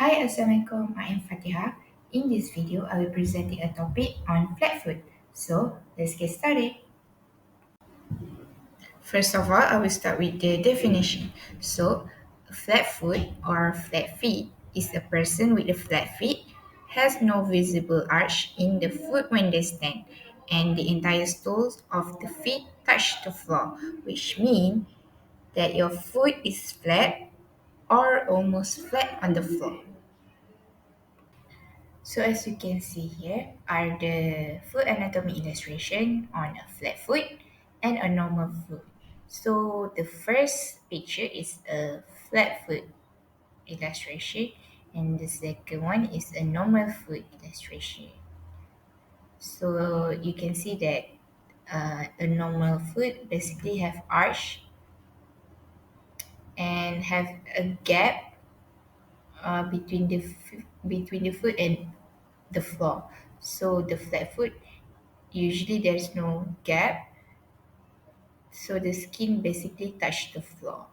Hi, Assalamualaikum. I am Fatiha. In this video, I will be presenting a topic on flat foot. So, let's get started. First of all, I will start with the definition. So, a flat foot or flat feet is a person with a flat feet has no visible arch in the foot when they stand, and the entire soles of the feet touch the floor, which means that your foot is flat or almost flat on the floor. So as you can see here are the foot anatomy illustration on a flat foot and a normal foot. So the first picture is a flat foot illustration and the second one is a normal foot illustration. So you can see that a normal foot basically have arch and have a gap between the foot and the floor. So the flat foot usually there's no gap, so the skin basically touch the floor.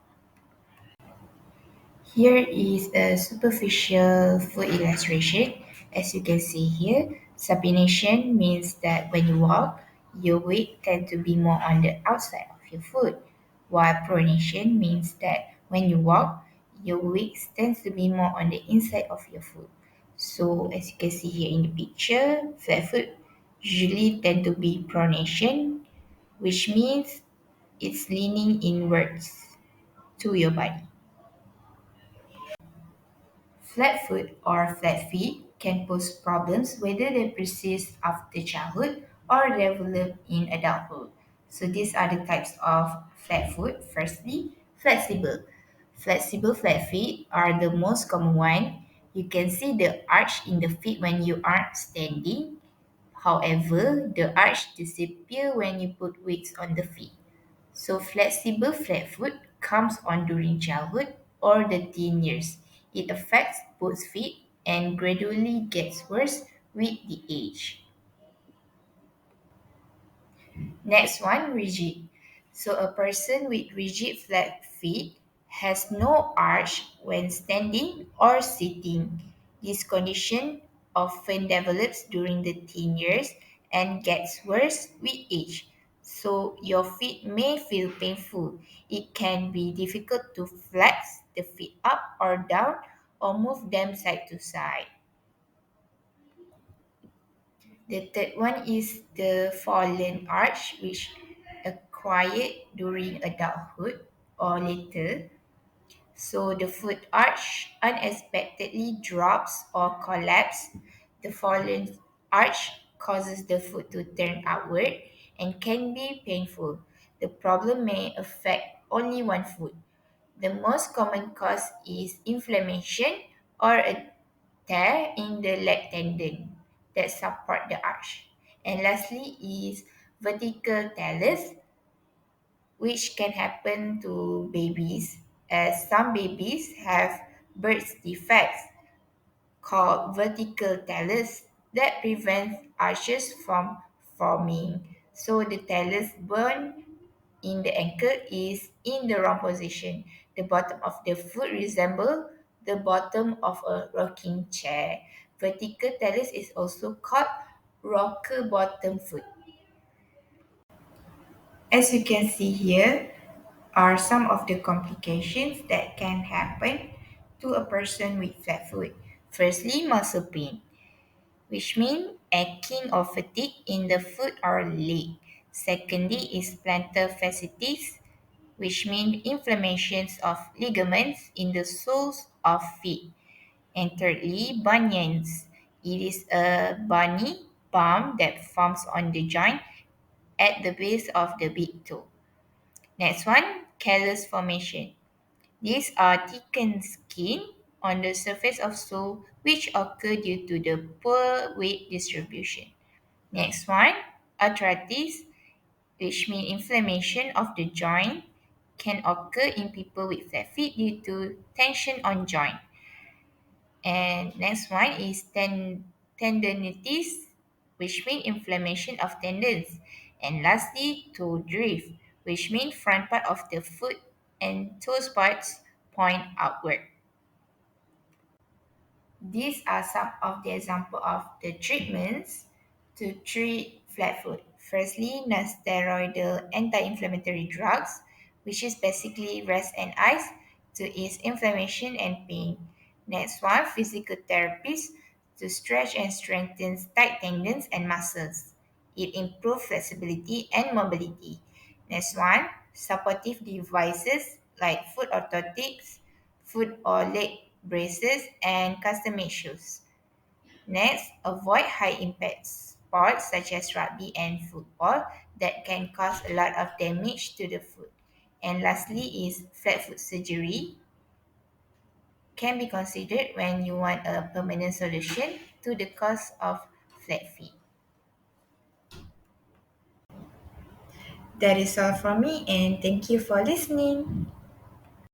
Here is a superficial foot illustration. As you can see here, supination means that when you walk, your weight tend to be more on the outside of your foot, while pronation means that when you walk, your weight tends to be more on the inside of your foot. So as you can see here in the picture, flat foot usually tend to be pronation, which means it's leaning inwards to your body. Flat foot or flat feet can pose problems whether they persist after childhood or develop in adulthood. So these are the types of flat foot. Firstly, flexible. Flexible flat feet are the most common one. You can see the arch in the feet when you are standing. However, the arch disappears when you put weights on the feet. So flexible flat foot comes on during childhood or the teen years. It affects both feet and gradually gets worse with the age. Next one, rigid. So a person with rigid flat feet has no arch when standing or sitting. This condition often develops during the teen years and gets worse with age. So your feet may feel painful. It can be difficult to flex the feet up or down or move them side to side. The third one is the fallen arch, which acquired during adulthood or later. So the foot arch unexpectedly drops or collapses. The fallen arch causes the foot to turn outward and can be painful. The problem may affect only one foot. The most common cause is inflammation or a tear in the leg tendon that support the arch. And lastly is vertical talus, which can happen to babies as some babies have birth defects called vertical talus that prevents arches from forming. So the talus bone in the ankle is in the wrong position. The bottom of the foot resembles the bottom of a rocking chair. Vertical talus is also called rocker bottom foot. As you can see here are some of the complications that can happen to a person with flat foot. Firstly, muscle pain, which means aching or fatigue in the foot or leg. Secondly is plantar fasciitis, which means inflammations of ligaments in the soles of feet. And thirdly, bunions. It is a bunny bump that forms on the joint at the base of the big toe. Next one, callus formation. These are thickened skin on the surface of sole which occur due to the poor weight distribution. Next one, arthritis, which means inflammation of the joint can occur in people with flat feet due to tension on joint. And next one is tendinitis, which means inflammation of tendons. And lastly, toe drift, which means front part of the foot and toes parts point outward. These are some of the example of the treatments to treat flat foot. Firstly, non-steroidal anti-inflammatory drugs, which is basically rest and ice to ease inflammation and pain. Next one, physical therapies to stretch and strengthen tight tendons and muscles. It improves flexibility and mobility. Next one, supportive devices like foot orthotics, foot or leg braces, and custom-made shoes. Next, avoid high-impact sports such as rugby and football that can cause a lot of damage to the foot. And lastly is flat foot surgery can be considered when you want a permanent solution to the cause of flat feet. That is all from me and thank you for listening.